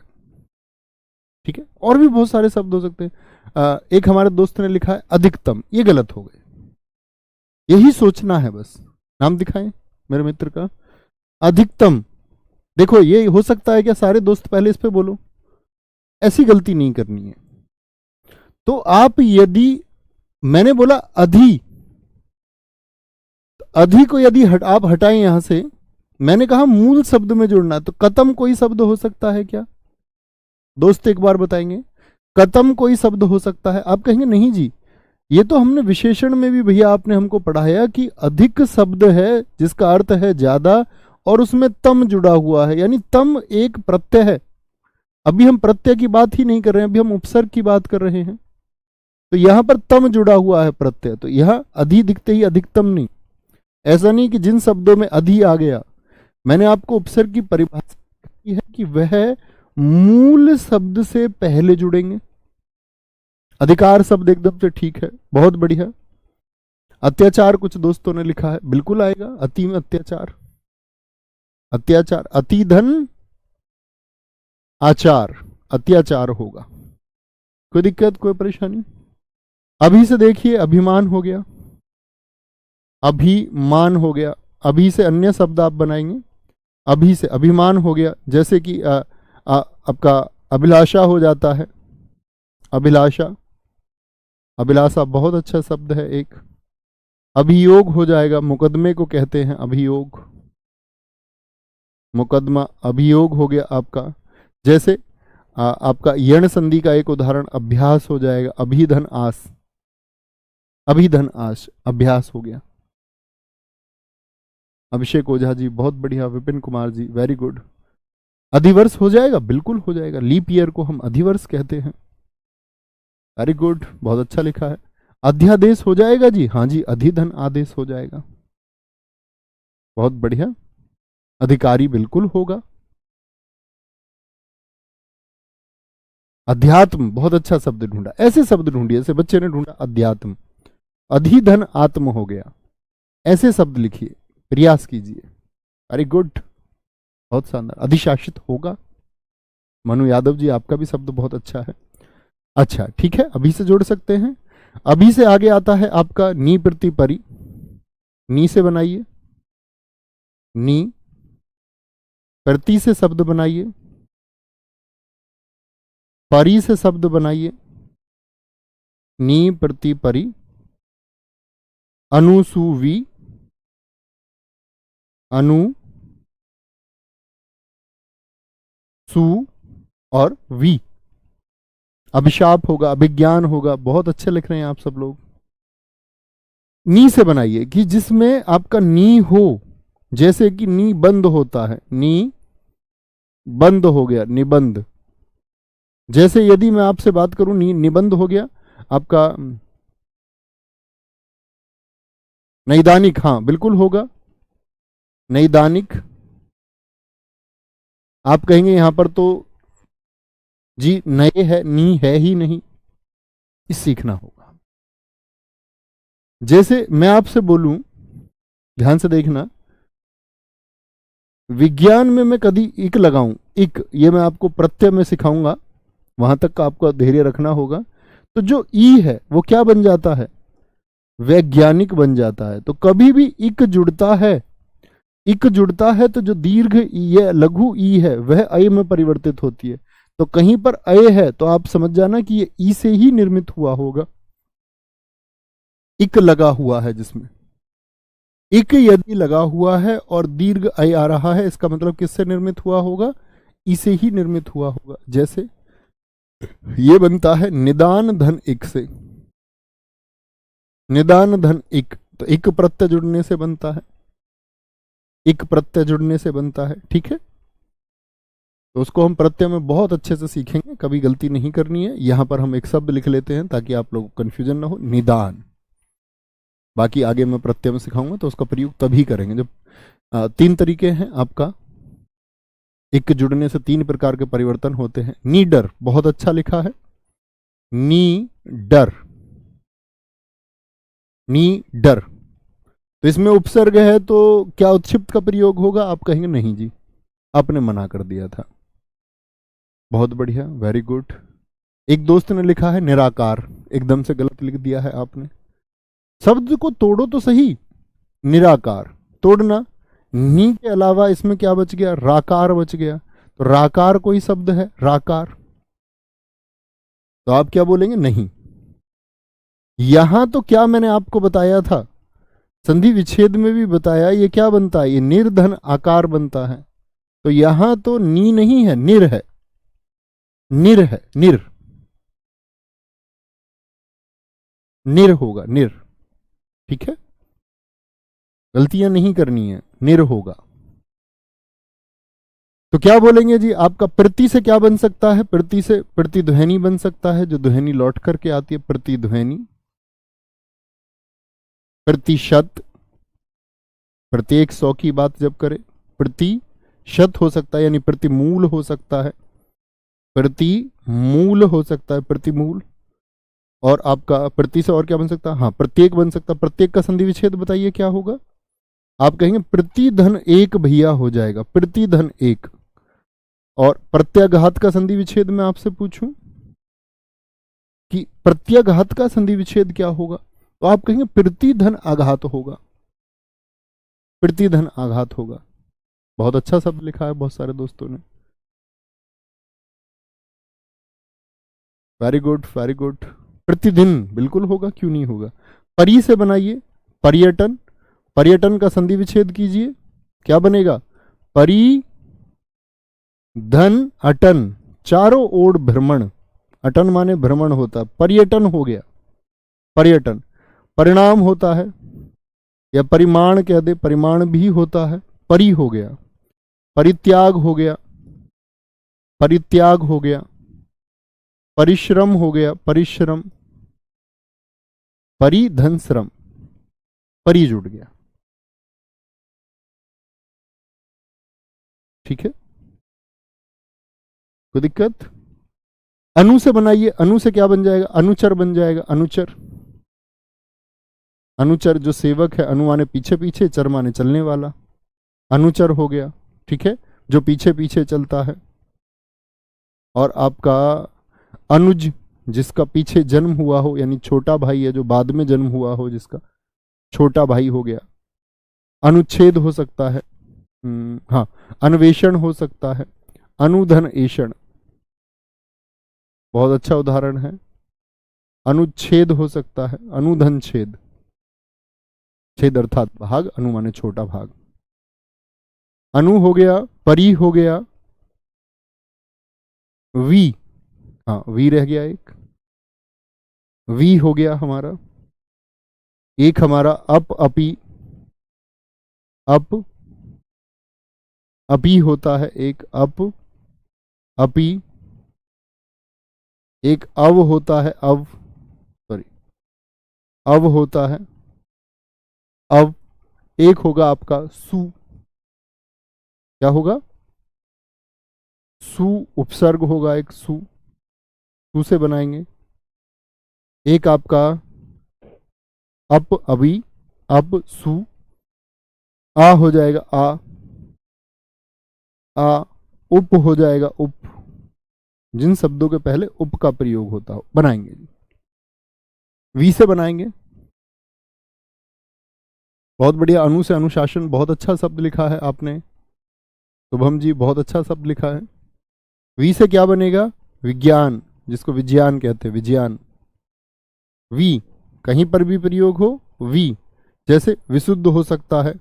ठीक है। और भी बहुत सारे शब्द हो सकते हैं। एक हमारे दोस्त ने लिखा है अधिकतम, ये गलत हो गए, यही सोचना है बस। नाम दिखाएं मेरे मित्र का, अधिकतम। देखो ये हो सकता है क्या, सारे दोस्त पहले इस पे बोलो, ऐसी गलती नहीं करनी है। तो आप यदि मैंने बोला अधि, अधि को यदि आप हटाएं यहां से, मैंने कहा मूल शब्द में जोड़ना, तो कतम कोई शब्द हो सकता है क्या, दोस्त एक बार बताएंगे, कतम कोई शब्द हो सकता है? आप कहेंगे नहीं जी, ये तो हमने विशेषण में भी भैया आपने हमको पढ़ाया कि अधिक शब्द है जिसका अर्थ है ज्यादा, और उसमें तम जुड़ा हुआ है, यानी तम एक प्रत्यय है। अभी हम प्रत्यय की बात ही नहीं कर रहे हैं, अभी हम उपसर्ग की बात कर रहे हैं, तो यहां पर तम जुड़ा हुआ है प्रत्यय, तो यह अधि दिखते ही अधिकतम नहीं। ऐसा नहीं कि जिन शब्दों में अधि आ गया, मैंने आपको उपसर्ग की परिभाषा की है कि वह मूल शब्द से पहले जुड़ेंगे। अधिकार शब्द एकदम से ठीक है, बहुत बढ़िया। अत्याचार कुछ दोस्तों ने लिखा है, बिल्कुल आएगा, अति में अत्याचार, अत्याचार, अति धन आचार, अत्याचार होगा। कोई दिक्कत, कोई परेशानी? अभी से देखिए अभिमान हो गया, अभिमान हो गया, अभी से अन्य शब्द आप बनाएंगे, अभी से अभिमान हो गया, जैसे कि आपका अभिलाषा हो जाता है, अभिलाषा, अभिलाषा बहुत अच्छा शब्द है एक। अभियोग हो जाएगा, मुकदमे को कहते हैं अभियोग, मुकदमा, अभियोग हो गया आपका। जैसे आपका यण संधि का एक उदाहरण अभ्यास हो जाएगा, अभिधन आस, अभिधन आस, अभ्यास हो गया। अभिषेक ओझा जी बहुत बढ़िया, विपिन कुमार जी वेरी गुड। अधिवर्ष हो जाएगा, बिल्कुल हो जाएगा, लीप ईयर को हम अधिवर्ष कहते हैं, वेरी गुड, बहुत अच्छा लिखा है। अध्यादेश हो जाएगा जी, हाँ जी, अधिधन आदेश हो जाएगा, बहुत बढ़िया। अधिकारी बिल्कुल होगा। अध्यात्म, बहुत अच्छा शब्द ढूंढा, ऐसे शब्द ढूंढिए, ऐसे बच्चे ने ढूंढा अध्यात्म, अधिधन आत्म हो गया, ऐसे शब्द लिखिए, प्रयास कीजिए, वेरी गुड, बहुत शानदार। अधिशासित होगा, मनु यादव जी आपका भी शब्द बहुत अच्छा है। अच्छा ठीक है, अभी से जोड़ सकते हैं। अभी से आगे आता है आपका नी प्रति परि, नी से बनाइए, नी, प्रति से शब्द बनाइए, परि से शब्द बनाइए, नी प्रति परि, अनु सु वी, अनु सु और वी। अभिशाप होगा, अभिज्ञान होगा। बहुत अच्छे लिख रहे हैं आप सब लोग। नी से बनाइए कि जिसमें आपका नी हो, जैसे कि नी बंद होता है, नी बंद हो गया, निबंध। जैसे यदि मैं आपसे बात करूं, नी निबंध हो गया आपका। नैदानिक, हाँ बिल्कुल होगा, नैदानिक। आप कहेंगे यहां पर तो जी नए है, नी है ही नहीं, इस सीखना होगा। जैसे मैं आपसे बोलूं, ध्यान से देखना, विज्ञान में मैं कभी इक लगाऊं, इक, ये मैं आपको प्रत्यय में सिखाऊंगा, वहां तक का आपको धैर्य रखना होगा। तो जो ई है वो क्या बन जाता है, वैज्ञानिक बन जाता है। तो कभी भी इक जुड़ता है, इक जुड़ता है तो जो दीर्घ ई है, लघु ई है, वह अय में परिवर्तित होती है। तो कहीं पर अय है तो आप समझ जाना कि ये ई से ही निर्मित हुआ होगा। इक लगा हुआ है जिसमें, इक यदि लगा हुआ है और दीर्घ अय आ रहा है, इसका मतलब किससे निर्मित हुआ होगा, ई से ही निर्मित हुआ होगा। जैसे ये बनता है निदान धन इक से, निदान धन इक, तो इक प्रत्यय जुड़ने से बनता है, इक प्रत्यय जुड़ने से बनता है। ठीक है, तो उसको हम प्रत्यय में बहुत अच्छे से सीखेंगे, कभी गलती नहीं करनी है। यहां पर हम एक शब्द लिख लेते हैं ताकि आप लोग को कंफ्यूजन ना हो, निदान। बाकी आगे मैं प्रत्यय में सिखाऊंगा तो उसका प्रयोग तभी करेंगे जब तीन तरीके हैं आपका, इक जुड़ने से तीन प्रकार के परिवर्तन होते हैं। नीडर, बहुत अच्छा लिखा है, नी डर, नी डर। तो इसमें उपसर्ग है तो क्या उत्क्षिप्त का प्रयोग होगा, आप कहेंगे नहीं जी, आपने मना कर दिया था। बहुत बढ़िया, वेरी गुड। एक दोस्त ने लिखा है निराकार, एकदम से गलत लिख दिया है आपने। शब्द को तोड़ो तो सही, निराकार तोड़ना। नी के अलावा इसमें क्या बच गया, राकार बच गया। तो राकार कोई शब्द है, राकार, तो आप क्या बोलेंगे, नहीं। यहां तो क्या मैंने आपको बताया था, संधि विच्छेद में भी बताया, ये क्या बनता है, ये निर्धन आकार बनता है। तो यहां तो नी नहीं है, निर है, निर है, निर, निर होगा, निर। ठीक है, गलतियां नहीं करनी है, निर होगा। तो क्या बोलेंगे जी, आपका प्रति से क्या बन सकता है, प्रति से प्रतिध्वनि बन सकता है, जो ध्वनि लौट करके आती है, प्रतिध्वनि। प्रतिशत, प्रत्येक 100 की बात जब करें, प्रतिशत हो सकता है, यानी प्रतिमूल हो सकता है, प्रतिमूल हो सकता है, प्रतिमूल। और आपका प्रति से और क्या बन सकता है, हाँ प्रत्येक बन सकता है। प्रत्येक का संधि विच्छेद बताइए क्या होगा, आप कहेंगे प्रतिधन एक भैया हो जाएगा, प्रतिधन एक। और प्रत्याघात का संधि विच्छेद में आपसे पूछूं कि प्रत्याघात का संधि विच्छेद क्या होगा, तो आप कहेंगे प्रतिधन आघात होगा, प्रतिधन आघात होगा। बहुत अच्छा शब्द लिखा है बहुत सारे दोस्तों ने, वेरी गुड, वेरी गुड। प्रतिदिन बिल्कुल होगा, क्यों नहीं होगा। परी से बनाइए, पर्यटन, पर्यटन का संधि विच्छेद कीजिए, क्या बनेगा, परी धन अटन, चारों ओर भ्रमण, अटन माने भ्रमण होता है, पर्यटन हो गया, पर्यटन। परिणाम होता है, या परिमाण कह दे, परिमाण भी होता है, परि हो गया। परित्याग हो गया, परित्याग हो गया। परिश्रम हो गया, परिश्रम। परिधन श्रम, परि जुड़ गया। ठीक है, कोई दिक्कत। अनु से बनाइए, अनु से क्या बन जाएगा, अनुचर बन जाएगा, अनुचर। अनुचर जो सेवक है, अनु माने पीछे पीछे, चर माने चलने वाला, अनुचर हो गया। ठीक है, जो पीछे पीछे चलता है। और आपका अनुज, जिसका पीछे जन्म हुआ हो, यानी छोटा भाई है जो बाद में जन्म हुआ हो, जिसका छोटा भाई हो गया। अनुच्छेद हो सकता है, हाँ, अन्वेषण हो सकता है, अनुधन एषण, बहुत अच्छा उदाहरण है। अनुच्छेद हो सकता है, अनुधन छेद। छेद अर्थात भाग, अनु माने छोटा भाग। अनु हो गया, परी हो गया, वी, हाँ वी रह गया एक, वी हो गया हमारा, एक हमारा अप, अपी, अप, अपी होता है एक, अप, अपी, एक अव होता है, अव, सॉरी, अव होता है, अव, एक होगा आपका सु, क्या होगा, सु, उपसर्ग होगा एक सु, सु से बनाएंगे। एक आपका अप, अभी, अब सु, आ हो जाएगा आ, आ, उप हो जाएगा उप, जिन शब्दों के पहले उप का प्रयोग होता हो बनाएंगे। वी से बनाएंगे, बहुत बढ़िया। अनु से अनुशासन, बहुत अच्छा शब्द लिखा है आपने, शुभम जी बहुत अच्छा शब्द लिखा है। वी से क्या बनेगा, विज्ञान, जिसको विज्ञान कहते हैं, विज्ञान। वी कहीं पर भी प्रयोग हो, वी, जैसे विशुद्ध हो सकता है,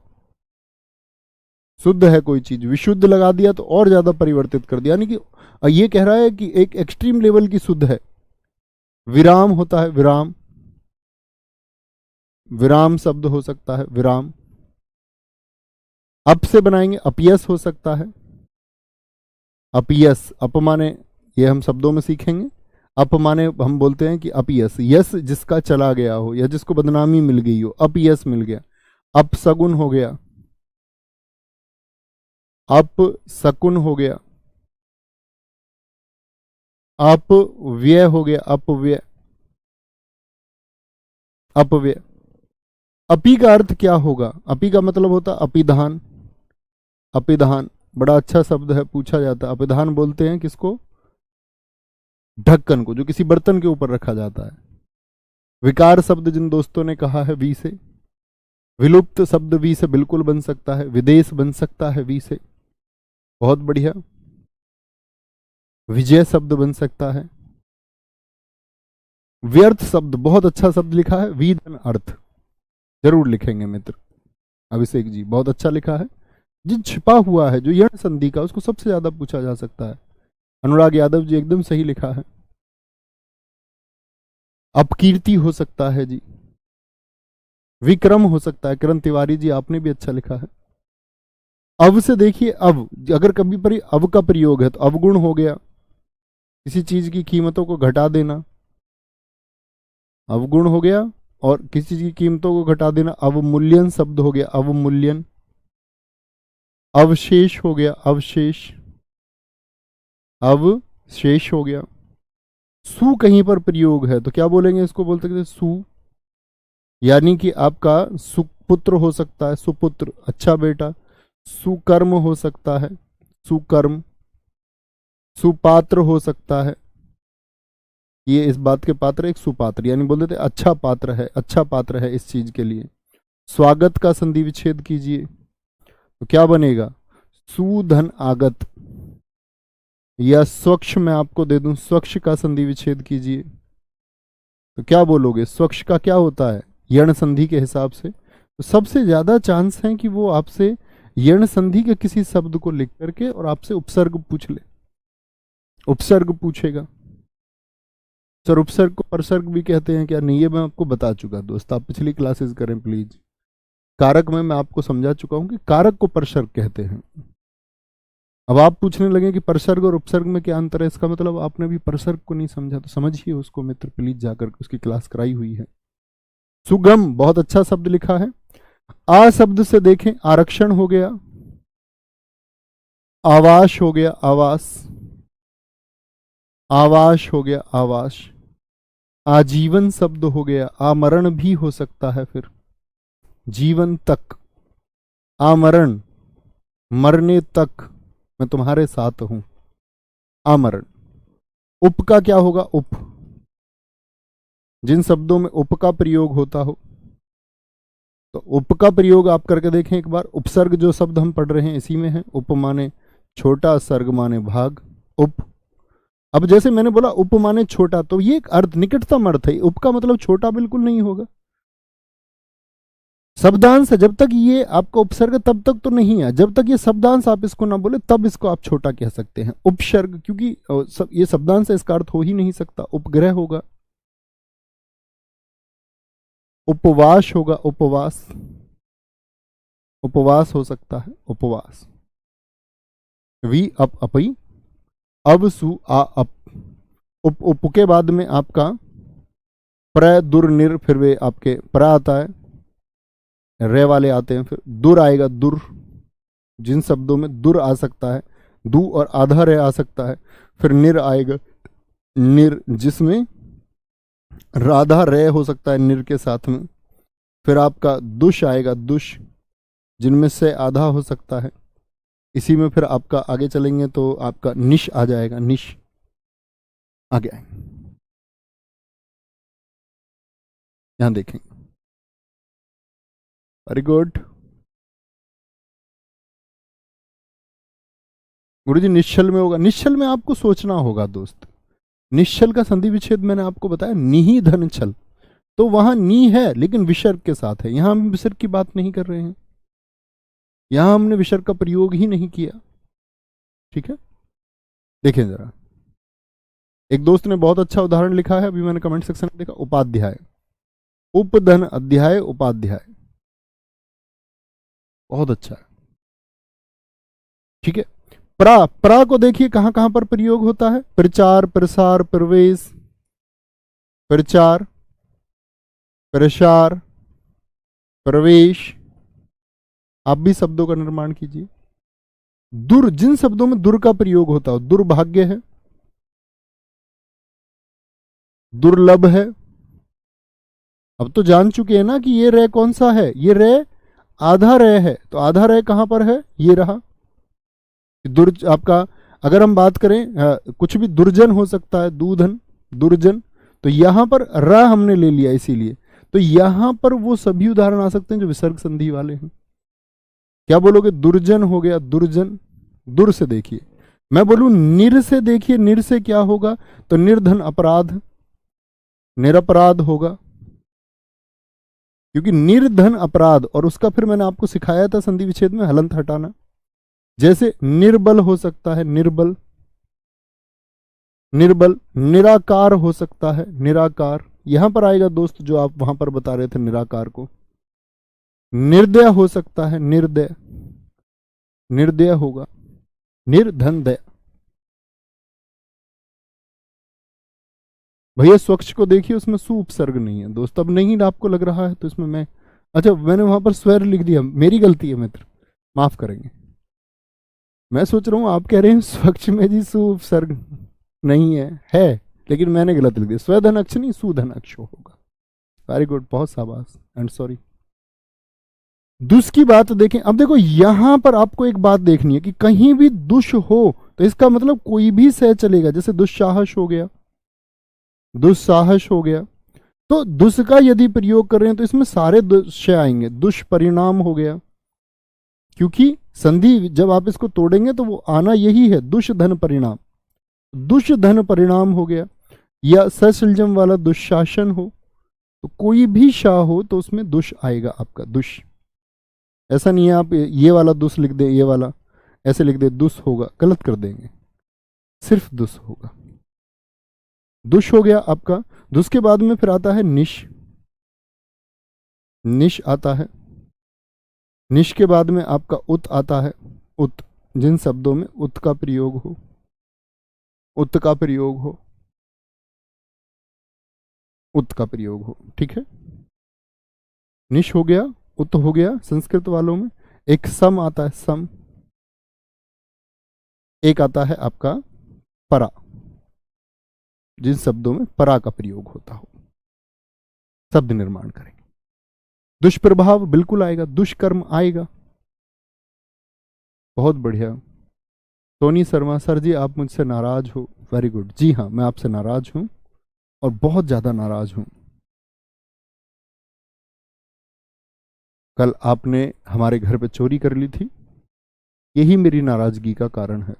शुद्ध है कोई चीज, विशुद्ध लगा दिया तो और ज्यादा परिवर्तित कर दिया, यानी कि ये कह रहा है कि एक एक्सट्रीम लेवल की शुद्ध है। विराम होता है, विराम, विराम शब्द हो सकता है, विराम। अप से बनाएंगे, अपयस हो सकता है, अपयस, अपमाने, ये हम शब्दों में सीखेंगे। अपमाने हम बोलते हैं कि अपयस, यस जिसका चला गया हो या जिसको बदनामी मिल गई हो, अपयस मिल गया। अपसगुन हो गया, अपशकुन हो गया, अपव्यय हो गया, अपव्यय, अपव्यय। अपी का अर्थ क्या होगा, अपी का मतलब होता अपिधान, अपिधान बड़ा अच्छा शब्द है, पूछा जाता है। अपिधान बोलते हैं किसको, ढक्कन को, जो किसी बर्तन के ऊपर रखा जाता है। विकार शब्द जिन दोस्तों ने कहा है वी से, विलुप्त शब्द वी से बिल्कुल बन सकता है, विदेश बन सकता है वी से, बहुत बढ़िया। विजय शब्द बन सकता है। व्यर्थ शब्द, बहुत अच्छा शब्द लिखा है, विधन अर्थ, जरूर लिखेंगे मित्र। अभिषेक जी बहुत अच्छा लिखा है। जो छिपा हुआ है, जो यण संधि का, उसको सबसे ज्यादा पूछा जा सकता है। अनुराग यादव जी एकदम सही लिखा है। अपकीर्ति हो सकता है जी, विक्रम हो सकता है, किरण तिवारी जी आपने भी अच्छा लिखा है। अव से देखिए, अव, अगर कभी पर अव का प्रयोग है तो अवगुण हो गया, किसी चीज की कीमतों को घटा देना, अवगुण हो गया। और किसी चीज की कीमतों को घटा देना, अवमूल्यन शब्द हो गया, अवमूल्यन। अवशेष हो गया, अवशेष, अवशेष हो गया। सु कहीं पर प्रयोग है तो क्या बोलेंगे, इसको बोलते हैं सु, यानी कि आपका सुपुत्र हो सकता है, सुपुत्र, अच्छा बेटा। सुकर्म हो सकता है, सुकर्म। सुपात्र हो सकता है, ये इस बात के पात्र, एक सुपात्र, यानी बोल देते अच्छा पात्र है, अच्छा पात्र है इस चीज के लिए। स्वागत का संधि विच्छेद कीजिए तो क्या बनेगा, सुधन आगत। या स्वच्छ मैं आपको दे दूं, स्वच्छ का संधि विच्छेद कीजिए तो क्या बोलोगे, स्वच्छ का क्या होता है, यण संधि के हिसाब से। तो सबसे ज्यादा चांस है कि वो आपसे यण संधि के किसी शब्द को लिख करके और आपसे उपसर्ग पूछ ले, उपसर्ग पूछेगा। सर उपसर्ग को परसर्ग भी कहते हैं क्या, नहीं ये मैं आपको बता चुका दोस्त, आप पिछली क्लासेस करें प्लीज। कारक में मैं आपको समझा चुका हूं कि कारक को परसर्ग कहते हैं। अब आप पूछने लगे कि परसर्ग और उपसर्ग में क्या अंतर है, इसका मतलब आपने भी परसर्ग को नहीं समझा, तो समझिए उसको मित्र प्लीज, जाकर उसकी क्लास कराई हुई है। सुगम, बहुत अच्छा शब्द लिखा है। आ शब्द से देखें, आरक्षण हो गया, आवास हो गया, आवास, आवास हो गया, आवास। आजीवन शब्द हो गया, आमरण भी हो सकता है, फिर जीवन तक, आमरण, मरने तक मैं तुम्हारे साथ हूं, आमरण। उप का क्या होगा, उप, जिन शब्दों में उप का प्रयोग होता हो, तो उप का प्रयोग आप करके देखें एक बार। उपसर्ग जो शब्द हम पढ़ रहे हैं इसी में है, उप माने छोटा, सर्ग माने भाग, उप। अब जैसे मैंने बोला उप माने छोटा, तो ये एक अर्थ, निकटतम अर्थ है, उप का मतलब छोटा बिल्कुल नहीं होगा। शब्दांश है, जब तक ये आपका उपसर्ग तब तक तो नहीं है, जब तक ये शब्दांश आप इसको ना बोले तब इसको आप छोटा कह सकते हैं। उपसर्ग, क्योंकि ये शब्दांश है, इसका अर्थ हो ही नहीं सकता, उपग्रह होगा, उपवास होगा, उपवास, उपवास हो सकता है, उपवास। वी अप अपई, अब सु आ अप, उप के बाद में आपका प्र दुर निर, फिर वे आपके प्र आता है, रे वाले आते हैं, फिर दुर आएगा, दुर, जिन शब्दों में दुर आ सकता है, दू और आधा रे आ सकता है, फिर निर आएगा, निर जिसमें राधा रे हो सकता है निर के साथ में, फिर आपका दुष आएगा, दुष जिनमें से आधा हो सकता है, इसी में फिर आपका आगे चलेंगे तो आपका निश आ जाएगा, निश आगे आएंगे, यहां देखेंगे। वेरी गुड गुरुजी, निश्चल में होगा, निश्चल में आपको सोचना होगा दोस्त। निश्चल का संधि विच्छेद मैंने आपको बताया, निही धन छल, तो वहां नी है लेकिन विसर्ग के साथ है, यहां हम विसर्ग की बात नहीं कर रहे हैं, यहां हमने विसर्ग का प्रयोग ही नहीं किया। ठीक है, देखें जरा, एक दोस्त ने बहुत अच्छा उदाहरण लिखा है, अभी मैंने कमेंट सेक्शन में देखा, उपाध्याय, उपधन अध्याय, उपाध्याय, बहुत अच्छा है। ठीक है, प्रा, प्रा को देखिए कहां कहां पर प्रयोग होता है, प्रचार, प्रसार, प्रवेश, प्रचार, प्रसार, प्रवेश, आप भी शब्दों का निर्माण कीजिए। दुर, जिन शब्दों में दुर का प्रयोग होता हो, दुर्भाग्य है, दुर्लभ है, अब तो जान चुके हैं ना कि ये रे कौन सा है, ये रे आधा रे है, तो आधा रे कहां पर है, ये रहा। दुर आपका, अगर हम बात करें कुछ भी दुर्जन हो सकता है, दूधन, दुर्जन, तो यहां पर र हमने ले लिया इसीलिए, तो यहां पर वो सभी उदाहरण आ सकते हैं जो विसर्ग संधि वाले हैं। क्या बोलोगे, दुर्जन हो गया, दुर्जन, दुर से देखिए, मैं बोलूं निर से देखिए, निर से क्या होगा, तो निर्धन अपराध, निरपराध होगा, क्योंकि निर्धन अपराध, और उसका फिर मैंने आपको सिखाया था संधि विच्छेद में हलंत हटाना, जैसे निर्बल हो सकता है, निर्बल, निर्बल, निराकार हो सकता है, निराकार, यहां पर आएगा दोस्त जो आप वहां पर बता रहे थे निराकार को, निर्दय हो सकता है, निर्दय, निर्दय होगा, निर्धन दया। भैया स्वच्छ को देखिए, उसमें सु उपसर्ग नहीं है दोस्त, अब नहीं आपको लग रहा है तो इसमें मैं, अच्छा मैंने वहां पर स्वर लिख दिया, मेरी गलती है मित्र, माफ करेंगे। मैं सोच रहा हूं आप कह रहे हैं स्वच्छ में जी सु उपसर्ग नहीं है लेकिन मैंने गलत लिख दिया, स्वधन अक्ष नहीं सुधन अक्ष होगा। वेरी गुड, बहुत शाबाश एंड सॉरी। दुष की बात देखें, अब देखो यहां पर आपको एक बात देखनी है कि कहीं भी दुष हो तो इसका मतलब कोई भी सह चलेगा, जैसे दुस्साहस हो गया, दुस्साहस हो गया, तो दुष का यदि प्रयोग कर रहे हैं तो इसमें सारे दुष्य आएंगे, दुष्परिणाम हो गया, क्योंकि संधि जब आप इसको तोड़ेंगे तो वो आना यही है, दुष्धन परिणाम, दुष्धन परिणाम हो गया, या ससलजम वाला दुशासन हो, तो कोई भी शाह हो तो उसमें दुष आएगा आपका, दुष, ऐसा नहीं है आप ये वाला दुष लिख दे, ये वाला ऐसे लिख दे, दुष होगा, गलत कर देंगे, सिर्फ दुष होगा, दुष हो गया आपका। दुष के बाद में फिर आता है निश, निश आता है, निश के बाद में आपका उत आता है, उत, जिन शब्दों में उत का प्रयोग हो, उत का प्रयोग हो, उत का प्रयोग हो, ठीक है, निश हो गया, उत हो गया। संस्कृत वालों में एक सम आता है, सम, एक आता है आपका परा, जिन शब्दों में परा का प्रयोग होता हो, शब्द निर्माण करेंगे। दुष्प्रभाव बिल्कुल आएगा, दुष्कर्म आएगा, बहुत बढ़िया। सोनी शर्मा, सर जी आप मुझसे नाराज हो, वेरी गुड, जी हाँ मैं आपसे नाराज हूं और बहुत ज्यादा नाराज हूं। कल आपने हमारे घर पे चोरी कर ली थी, यही मेरी नाराजगी का कारण है,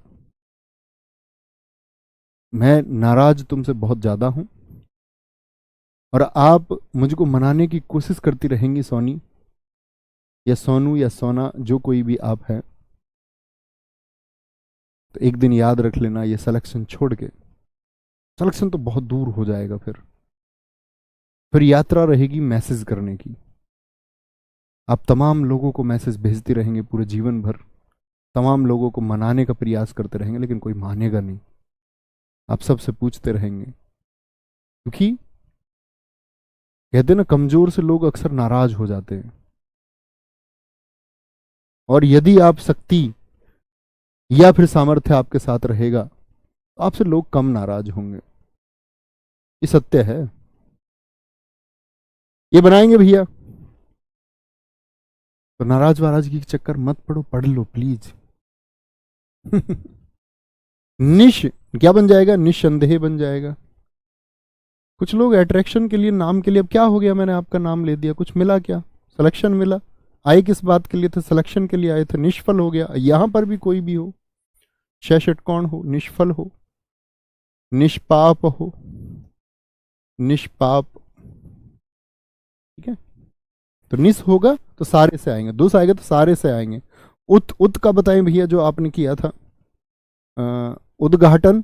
मैं नाराज तुमसे बहुत ज्यादा हूं और आप मुझको मनाने की कोशिश करती रहेंगी सोनी, या सोनू या सोना, जो कोई भी आप हैं, तो एक दिन याद रख लेना, ये सिलेक्शन छोड़ के, सिलेक्शन तो बहुत दूर हो जाएगा, फिर यात्रा रहेगी मैसेज करने की। आप तमाम लोगों को मैसेज भेजते रहेंगे पूरे जीवन भर, तमाम लोगों को मनाने का प्रयास करते रहेंगे, लेकिन कोई मानेगा नहीं। आप सबसे पूछते रहेंगे, क्योंकि कहते हैं ना, कमजोर से लोग अक्सर नाराज हो जाते हैं। और यदि आप शक्ति या फिर सामर्थ्य आपके साथ रहेगा तो आपसे लोग कम नाराज होंगे। ये सत्य है। ये बनाएंगे भैया, तो नाराज वाराजगी के चक्कर मत पड़ो, पढ़ लो प्लीज। निश क्या बन जाएगा? निस्संदेह बन जाएगा। कुछ लोग अट्रैक्शन के लिए, नाम के लिए, अब क्या हो गया, मैंने आपका नाम ले दिया, कुछ मिला क्या? सिलेक्शन मिला। आए किस बात के लिए थे? सिलेक्शन के लिए आए थे, निष्फल हो गया। यहां पर भी कोई भी हो, शैषट कौन हो, निष्फल हो, निष्पाप हो, निष्पाप, ठीक है। तो निस होगा तो सारे से आएंगे, दुस आएगा तो सारे से आएंगे। उत उत का बताएं भैया, जो आपने किया था उद्घाटन।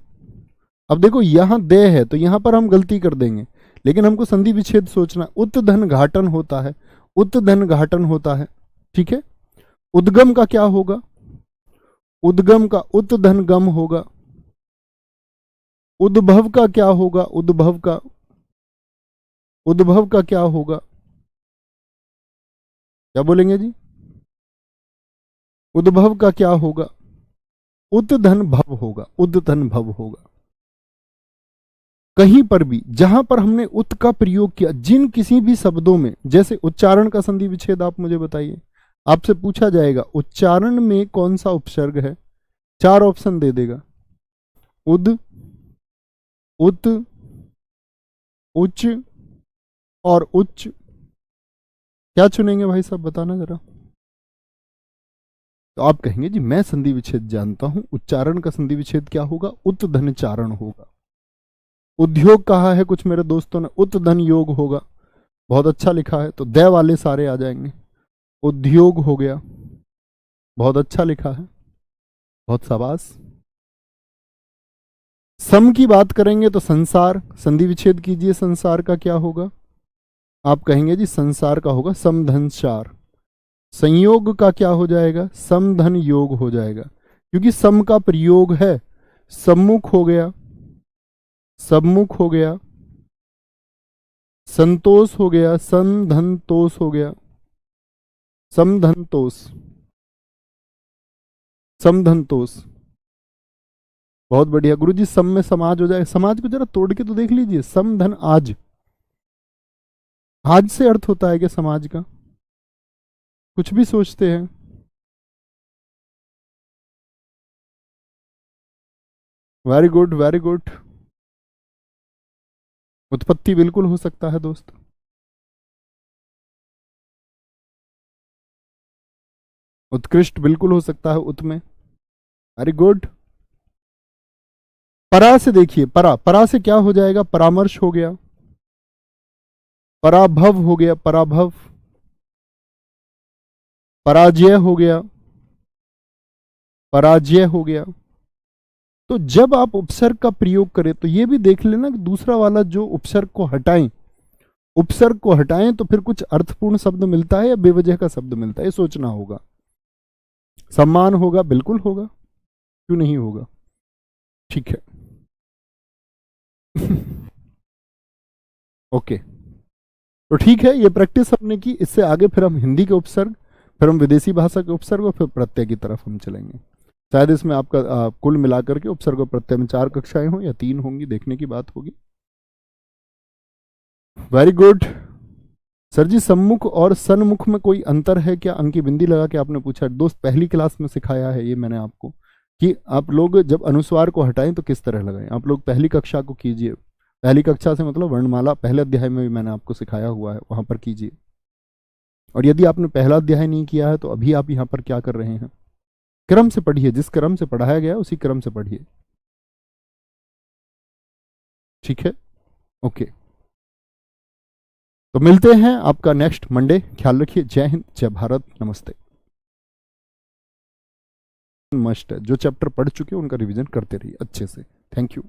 अब देखो यहां दे है तो यहां पर हम गलती कर देंगे, लेकिन हमको संधि विच्छेद सोचना। उत धन घाटन होता है, उत धन घाटन होता है, ठीक है। उद्गम का क्या होगा? उद्गम का उत धन गम होगा। उद्भव का क्या होगा? उद्भव का, उद्भव का क्या होगा? क्या बोलेंगे जी? उद्भव का क्या होगा? उत धन भव होगा, उद धन भव होगा। कहीं पर भी जहां पर हमने उत का प्रयोग किया, जिन किसी भी शब्दों में, जैसे उच्चारण का संधि विच्छेद आप मुझे बताइए, आपसे पूछा जाएगा उच्चारण में कौन सा उपसर्ग है, 4 ऑप्शन दे देगा। उद, उत, उच्च और उच्च। क्या चुनेंगे भाई साहब, बताना जरा। तो आप कहेंगे जी मैं संधि विच्छेद जानता हूं, उच्चारण का संधि विच्छेद क्या होगा? उत धन चारण होगा। उद्योग कहा है कुछ मेरे दोस्तों ने, उत धन योग होगा। बहुत अच्छा लिखा है, तो दय वाले सारे आ जाएंगे। उद्योग हो गया, बहुत अच्छा लिखा है, बहुत शाबाश। सम की बात करेंगे तो संसार, संधि विच्छेद कीजिए, संसार का क्या होगा? आप कहेंगे जी संसार का होगा सम धन चार। संयोग का क्या हो जाएगा? सम धन योग हो जाएगा, क्योंकि सम का प्रयोग है। सम्मुख हो गया, सम्मुख हो गया, संतोष हो गया, समधन तोष हो गया, समधन तोष, समधन तोष। बहुत बढ़िया गुरुजी, सम में समाज हो जाए। समाज को जरा तोड़ के तो देख लीजिए, समधन आज, आज से अर्थ होता है क्या समाज का? कुछ भी सोचते हैं। Very good, very good. उत्पत्ति बिल्कुल हो सकता है दोस्त। उत्कृष्ट बिल्कुल हो सकता है उत में। Very good. परा से देखिए, परा, परा से क्या हो जाएगा? परामर्श हो गया, पराभव हो गया, पराभव, पराजय हो गया, पराजय हो गया। तो जब आप उपसर्ग का प्रयोग करें तो ये भी देख लेना कि दूसरा वाला जो उपसर्ग को हटाएं, उपसर्ग को हटाएं तो फिर कुछ अर्थपूर्ण शब्द मिलता है या बेवजह का शब्द मिलता है, ये सोचना होगा। सम्मान होगा, बिल्कुल होगा, क्यों नहीं होगा, ठीक है। ओके, तो ठीक है, ये प्रैक्टिस हमने की। इससे आगे फिर हम हिंदी के उपसर्ग, फिर हम विदेशी भाषा के उपसर्ग और फिर प्रत्यय की तरफ हम चलेंगे। शायद इसमें आपका कुल मिलाकर के उपसर्ग और प्रत्यय में 4 कक्षाएं हों या 3 होंगी, देखने की बात होगी। Very good. सर जी सम्मुख और सन्मुख में कोई अंतर है क्या? अंकी बिंदी लगा के आपने पूछा। दोस्त पहली क्लास में सिखाया है ये मैंने आपको, कि आप लोग जब अनुस्वार को हटाएं तो किस तरह लगाएं। आप लोग पहली कक्षा को कीजिए, पहली कक्षा से मतलब वर्णमाला पहले अध्याय में भी मैंने आपको सिखाया हुआ है, वहां पर कीजिए। और यदि आपने पहला अध्याय नहीं किया है तो अभी आप यहाँ पर क्या कर रहे हैं, क्रम से पढ़िए, जिस क्रम से पढ़ाया गया उसी क्रम से पढ़िए, ठीक है। ओके। तो मिलते हैं आपका नेक्स्ट मंडे। ख्याल रखिए। जय हिंद, जय भारत, नमस्ते। मस्ट है, जो चैप्टर पढ़ चुके हैं उनका रिवीजन करते रहिए अच्छे से। Thank you.